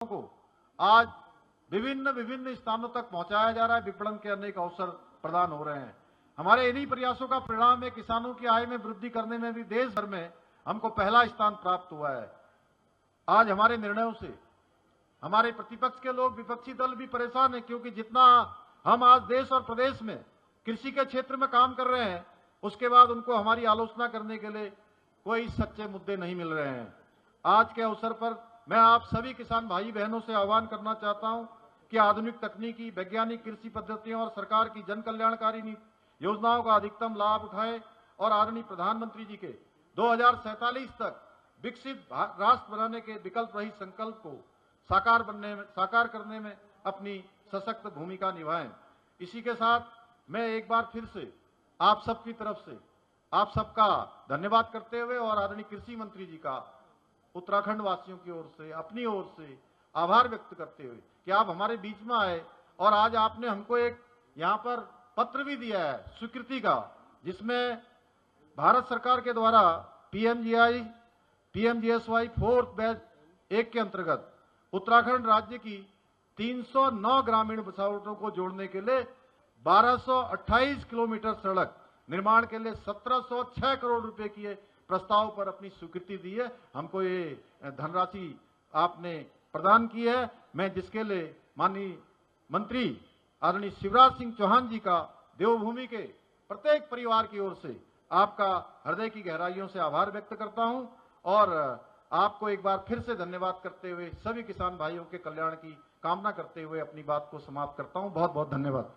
को आज विभिन्न विभिन्न स्थानों तक पहुंचाया जा रहा है। विपणन के अनेक अवसर प्रदान हो रहे हैं। हमारे इन्हीं प्रयासों का परिणाम है किसानों की आय में वृद्धि करने में भी देश भर में हमको पहला स्थान प्राप्त हुआ है। आज हमारे निर्णयों से हमारे प्रतिपक्ष के लोग, विपक्षी दल भी परेशान है, क्योंकि जितना हम आज देश और प्रदेश में कृषि के क्षेत्र में काम कर रहे हैं, उसके बाद उनको हमारी आलोचना करने के लिए कोई सच्चे मुद्दे नहीं मिल रहे हैं। आज के अवसर पर मैं आप सभी किसान भाई बहनों से आह्वान करना चाहता हूं कि आधुनिक तकनीकी, वैज्ञानिक कृषि पद्धतियों और सरकार की जन कल्याणकारी योजनाओं का अधिकतम लाभ उठाएं और आदरणीय प्रधानमंत्री जी के 2047 तक विकसित राष्ट्र बनाने के विकल्प रहित संकल्प को साकार करने में अपनी सशक्त भूमिका निभाएं। इसी के साथ मैं एक बार फिर से आप सबकी तरफ से आप सबका धन्यवाद करते हुए और आदरणीय कृषि मंत्री जी का उत्तराखंड वासियों की ओर से, अपनी ओर से आभार व्यक्त करते हुए कि आप हमारे बीच में आए और आज आपने हमको एक यहाँ पर पत्र भी दिया है स्वीकृति का, जिसमें भारत सरकार के द्वारा पीएमजीएसवाई 4th बैच 1 के अंतर्गत उत्तराखंड राज्य की 309 ग्रामीण बसावटों को जोड़ने के लिए 1228 किलोमीटर सड़क निर्माण के लिए 1706 करोड़ रुपए की प्रस्ताव पर अपनी स्वीकृति दी है। हमको ये धनराशि आपने प्रदान की है। मैं जिसके लिए माननीय मंत्री आदरणीय शिवराज सिंह चौहान जी का देवभूमि के प्रत्येक परिवार की ओर से आपका हृदय की गहराइयों से आभार व्यक्त करता हूं और आपको एक बार फिर से धन्यवाद करते हुए सभी किसान भाइयों के कल्याण की कामना करते हुए अपनी बात को समाप्त करता हूं। बहुत बहुत धन्यवाद।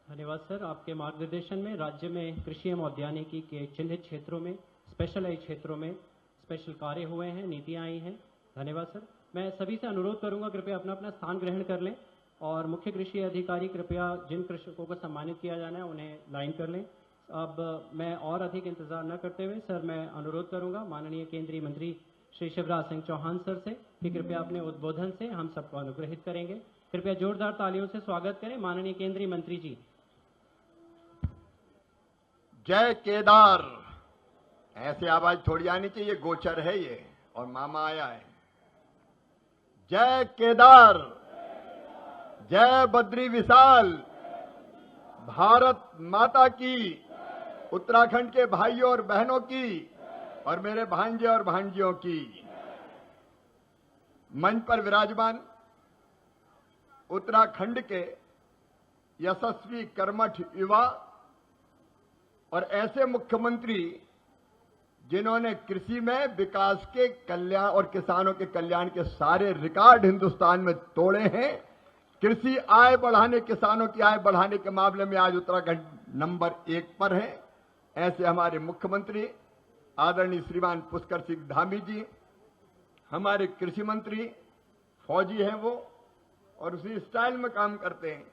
धन्यवाद सर। आपके मार्गदर्शन में राज्य में कृषि एवं उद्यानिकी के चिन्हित क्षेत्रों में, स्पेशलाइज क्षेत्रों में स्पेशल कार्य हुए हैं, नीतियां आई हैं। धन्यवाद सर। मैं सभी से अनुरोध करूंगा कृपया अपना अपना स्थान ग्रहण कर लें और मुख्य कृषि अधिकारी कृपया जिन कृषकों को सम्मानित किया जाना है उन्हें लाइन कर लें। अब मैं और अधिक इंतजार न करते हुए सर मैं अनुरोध करूंगा माननीय केंद्रीय मंत्री श्री शिवराज सिंह चौहान सर से कि कृपया अपने उद्बोधन से हम सबको अनुग्रहित करेंगे। कृपया जोरदार तालियों से स्वागत करें माननीय केंद्रीय मंत्री जी। जय केदार, ऐसे आवाज थोड़ी आनी चाहिए, गोचर है ये और मामा आया है। जय केदार, जय बद्री विशाल, भारत माता की, उत्तराखंड के भाइयों और बहनों की और मेरे भांजे और भांजियों की। मंच पर विराजमान उत्तराखंड के यशस्वी कर्मठ युवा और ऐसे मुख्यमंत्री जिन्होंने कृषि में विकास के कल्याण और किसानों के कल्याण के सारे रिकॉर्ड हिंदुस्तान में तोड़े हैं। कृषि आय बढ़ाने, किसानों की आय बढ़ाने के मामले में आज उत्तराखंड नंबर 1 पर है। ऐसे हमारे मुख्यमंत्री आदरणीय श्रीमान पुष्कर सिंह धामी जी, हमारे कृषि मंत्री फौजी हैं वो और उसी स्टाइल में काम करते हैं,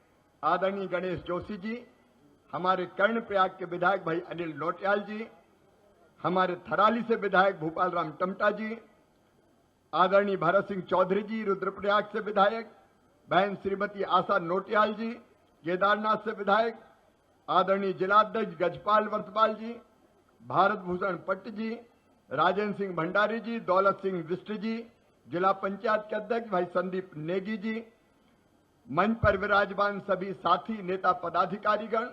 आदरणीय गणेश जोशी जी, हमारे कर्णप्रयाग के विधायक भाई अनिल नौटियाल जी, हमारे थराली से विधायक भूपाल राम टमटा जी, आदरणीय भरत सिंह चौधरी जी, रुद्रप्रयाग से विधायक बहन श्रीमती आशा नौटियाल जी, केदारनाथ से विधायक आदरणीय जिलाध्यक्ष गजपाल वर्षपाल जी, भारत भूषण पट्ट जी, राजेंद्र सिंह भंडारी जी, दौलत सिंह विष्ट जी, जिला पंचायत के अध्यक्ष भाई संदीप नेगी जी, मंच पर विराजमान सभी साथी नेता पदाधिकारीगण,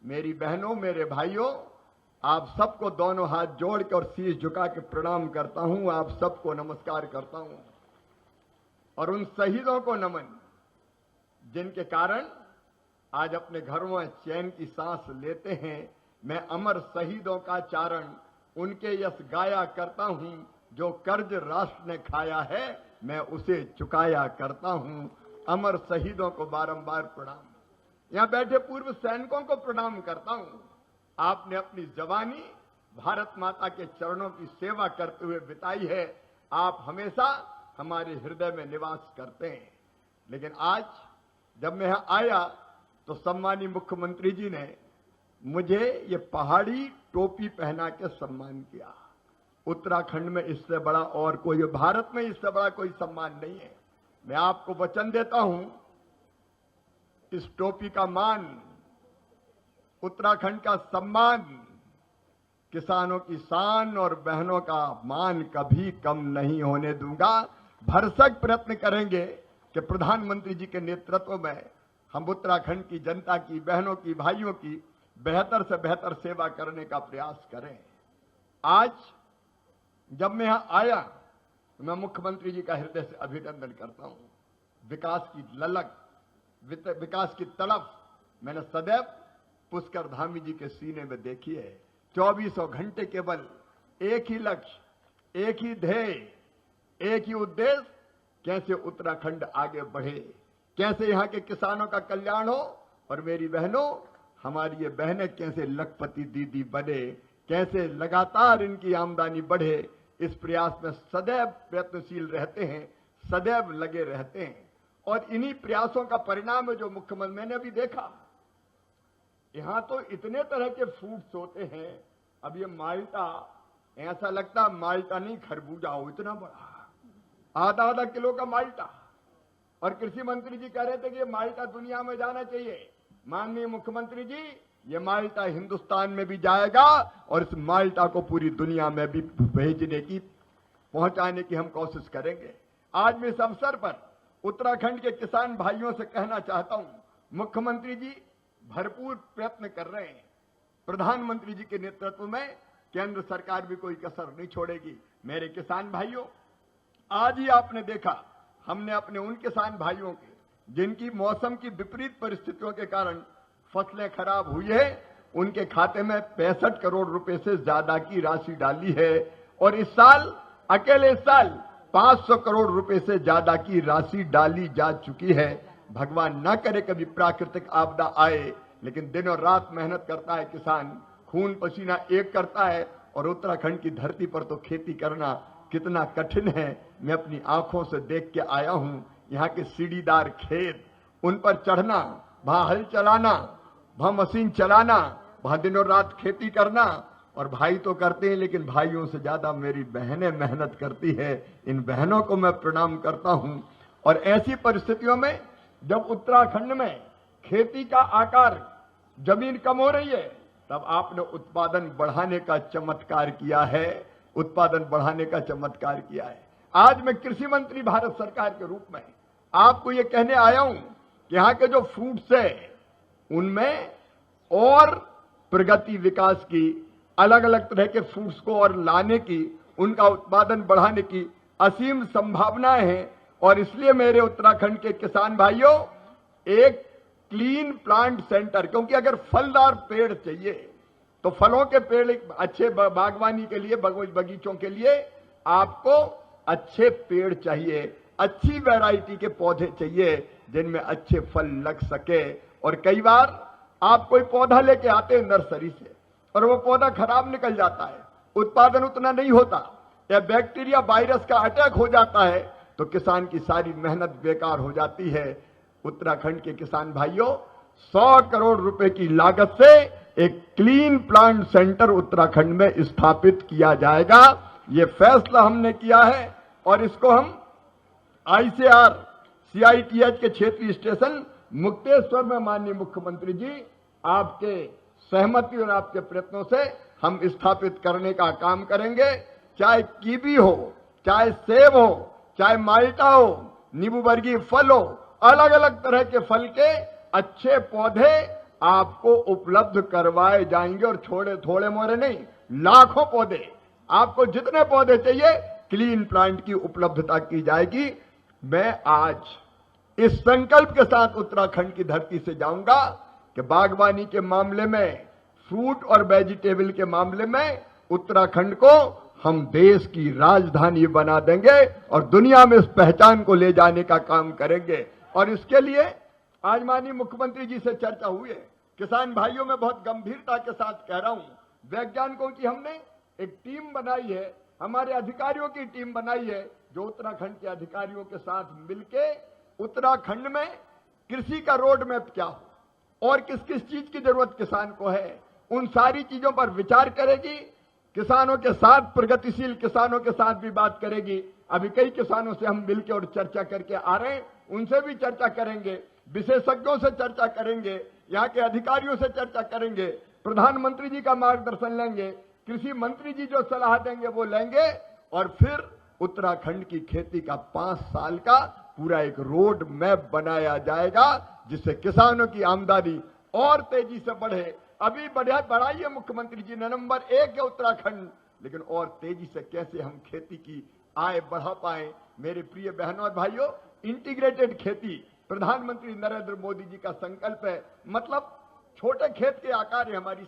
मेरी बहनों, मेरे भाइयों, आप सबको दोनों हाथ जोड़ के और शीश झुका के प्रणाम करता हूं। आप सबको नमस्कार करता हूं और उन शहीदों को नमन जिनके कारण आज अपने घरों में चैन की सांस लेते हैं। मैं अमर शहीदों का चारण उनके यश गाया करता हूं, जो कर्ज राष्ट्र ने खाया है मैं उसे चुकाया करता हूं। अमर शहीदों को बारंबार प्रणाम। यहां बैठे पूर्व सैनिकों को प्रणाम करता हूं। आपने अपनी जवानी भारत माता के चरणों की सेवा करते हुए बिताई है। आप हमेशा हमारे हृदय में निवास करते हैं। लेकिन आज जब मैं यहां आया तो सम्मानीय मुख्यमंत्री जी ने मुझे ये पहाड़ी टोपी पहना के सम्मान किया। उत्तराखंड में इससे बड़ा और कोई, भारत में इससे बड़ा कोई सम्मान नहीं है। मैं आपको वचन देता हूं, इस टोपी का मान, उत्तराखंड का सम्मान किसानों की शान और बहनों का मान कभी कम नहीं होने दूंगा। भरसक प्रयत्न करेंगे कि प्रधानमंत्री जी के नेतृत्व में हम उत्तराखंड की जनता की, बहनों की, भाइयों की बेहतर से बेहतर सेवा करने का प्रयास करें। आज जब मैं यहां आया तो मैं मुख्यमंत्री जी का हृदय से अभिनंदन करता हूं। विकास की ललक, विकास की तड़प मैंने सदैव पुष्कर धामी जी के सीने में देखी है। 2400 घंटे केवल एक ही लक्ष्य, एक ही ध्येय, एक ही उद्देश्य, कैसे उत्तराखंड आगे बढ़े, कैसे यहां के किसानों का कल्याण हो और मेरी बहनों, हमारी ये बहनें कैसे लखपति दीदी बने, कैसे लगातार इनकी आमदनी बढ़े, इस प्रयास में सदैव प्रयत्नशील रहते हैं, सदैव लगे रहते हैं। और इन्हीं प्रयासों का परिणाम है जो मुख्यमंत्री, मैंने अभी देखा यहां तो इतने तरह के फ्रूट्स होते हैं। अब ये माल्टा, ऐसा लगता माल्टा नहीं खरबूजा हो, इतना बड़ा आधा आधा किलो का माल्टा। और कृषि मंत्री जी कह रहे थे कि ये माल्टा दुनिया में जाना चाहिए। माननीय मुख्यमंत्री जी, ये माल्टा हिंदुस्तान में भी जाएगा और इस माल्टा को पूरी दुनिया में भी भेजने की, पहुंचाने की हम कोशिश करेंगे। आज मैं इस अवसर पर उत्तराखंड के किसान भाइयों से कहना चाहता हूं, मुख्यमंत्री जी भरपूर प्रयत्न कर रहे हैं। प्रधानमंत्री जी के नेतृत्व में केंद्र सरकार भी कोई कसर नहीं छोड़ेगी। मेरे किसान भाइयों, आज ही आपने देखा हमने अपने उन किसान भाइयों के जिनकी मौसम की विपरीत परिस्थितियों के कारण फसलें खराब हुई है, उनके खाते में 65 करोड़ रुपए से ज्यादा की राशि डाली है। और इस साल, अकेले इस साल 500 करोड़ रुपए से ज्यादा की राशि डाली जा चुकी है। भगवान ना करे कभी प्राकृतिक आपदा आए, लेकिन दिन और रात मेहनत करता है किसान, खून पसीना एक करता है। और उत्तराखंड की धरती पर तो खेती करना कितना कठिन है, मैं अपनी आंखों से देख के आया हूं। यहाँ के सीढ़ीदार खेत, उन पर चढ़ना, वहां हल चलाना, वहां मशीन चलाना, वहां दिन और रात खेती करना। और भाई तो करते हैं, लेकिन भाइयों से ज्यादा मेरी बहनें मेहनत करती है। इन बहनों को मैं प्रणाम करता हूं। और ऐसी परिस्थितियों में जब उत्तराखंड में खेती का आकार, जमीन कम हो रही है, तब आपने उत्पादन बढ़ाने का चमत्कार किया है, उत्पादन बढ़ाने का चमत्कार किया है। आज मैं कृषि मंत्री भारत सरकार के रूप में आपको यह कहने आया हूं कि यहां के जो फ्रूट्स है उनमें और प्रगति, विकास की, अलग अलग तरह के फ्रूट्स को और लाने की, उनका उत्पादन बढ़ाने की असीम संभावनाएं हैं। और इसलिए मेरे उत्तराखंड के किसान भाइयों, एक क्लीन प्लांट सेंटर, क्योंकि अगर फलदार पेड़ चाहिए तो फलों के पेड़ अच्छे बागवानी के लिए, बगीचों के लिए आपको अच्छे पेड़ चाहिए, अच्छी वैरायटी के पौधे चाहिए जिनमें अच्छे फल लग सके। और कई बार आप कोई पौधा लेके आते हैं नर्सरी से और वो पौधा खराब निकल जाता है, उत्पादन उतना नहीं होता, या बैक्टीरिया, वायरस का अटैक हो जाता है, तो किसान की सारी मेहनत बेकार हो जाती है। उत्तराखंड के किसान भाइयों, 100 करोड़ रुपए की लागत से एक क्लीन प्लांट सेंटर उत्तराखंड में स्थापित किया जाएगा। यह फैसला हमने किया है और इसको हम ICR CITH के क्षेत्रीय स्टेशन मुक्तेश्वर में माननीय मुख्यमंत्री जी आपके सहमति और आपके प्रयत्नों से हम स्थापित करने का काम करेंगे। चाहे कीवी हो, चाहे सेब हो, चाहे माल्टा हो, नींबू वर्गीय फल हो, अलग अलग तरह के फल के अच्छे पौधे आपको उपलब्ध करवाए जाएंगे। और थोड़े मोरे नहीं, लाखों पौधे, आपको जितने पौधे चाहिए क्लीन प्लांट की उपलब्धता की जाएगी। मैं आज इस संकल्प के साथ उत्तराखंड की धरती से जाऊंगा कि बागवानी के मामले में, फ्रूट और वेजिटेबल के मामले में उत्तराखंड को हम देश की राजधानी बना देंगे और दुनिया में इस पहचान को ले जाने का काम करेंगे। और इसके लिए आज माननीय मुख्यमंत्री जी से चर्चा हुई है। किसान भाइयों में बहुत गंभीरता के साथ कह रहा हूं, वैज्ञानिकों की हमने एक टीम बनाई है, हमारे अधिकारियों की टीम बनाई है, जो उत्तराखंड के अधिकारियों के साथ मिलके उत्तराखंड में कृषि का रोड मैप क्या हो और किस किस चीज की जरूरत किसान को है, उन सारी चीजों पर विचार करेगी। किसानों के साथ, प्रगतिशील किसानों के साथ भी बात करेगी। अभी कई किसानों से हम मिलकर और चर्चा करके आ रहे हैं, उनसे भी चर्चा करेंगे, विशेषज्ञों से चर्चा करेंगे, यहाँ के अधिकारियों से चर्चा करेंगे, प्रधानमंत्री जी का मार्गदर्शन लेंगे, कृषि मंत्री जी जो सलाह देंगे वो लेंगे और फिर उत्तराखंड की खेती का 5 साल का पूरा एक रोड मैप बनाया जाएगा, जिससे किसानों की आमदनी और तेजी से बढ़े। अभी बढ़ाइए मुख्यमंत्री जी ने, नंबर 1 है उत्तराखंड, लेकिन और तेजी से कैसे हम खेती की आय बढ़ा पाए। मेरे प्रिय बहनों और भाइयों, इंटीग्रेटेड खेती प्रधानमंत्री नरेंद्र मोदी जी का संकल्प है। मतलब छोटे खेत के आकार है हमारी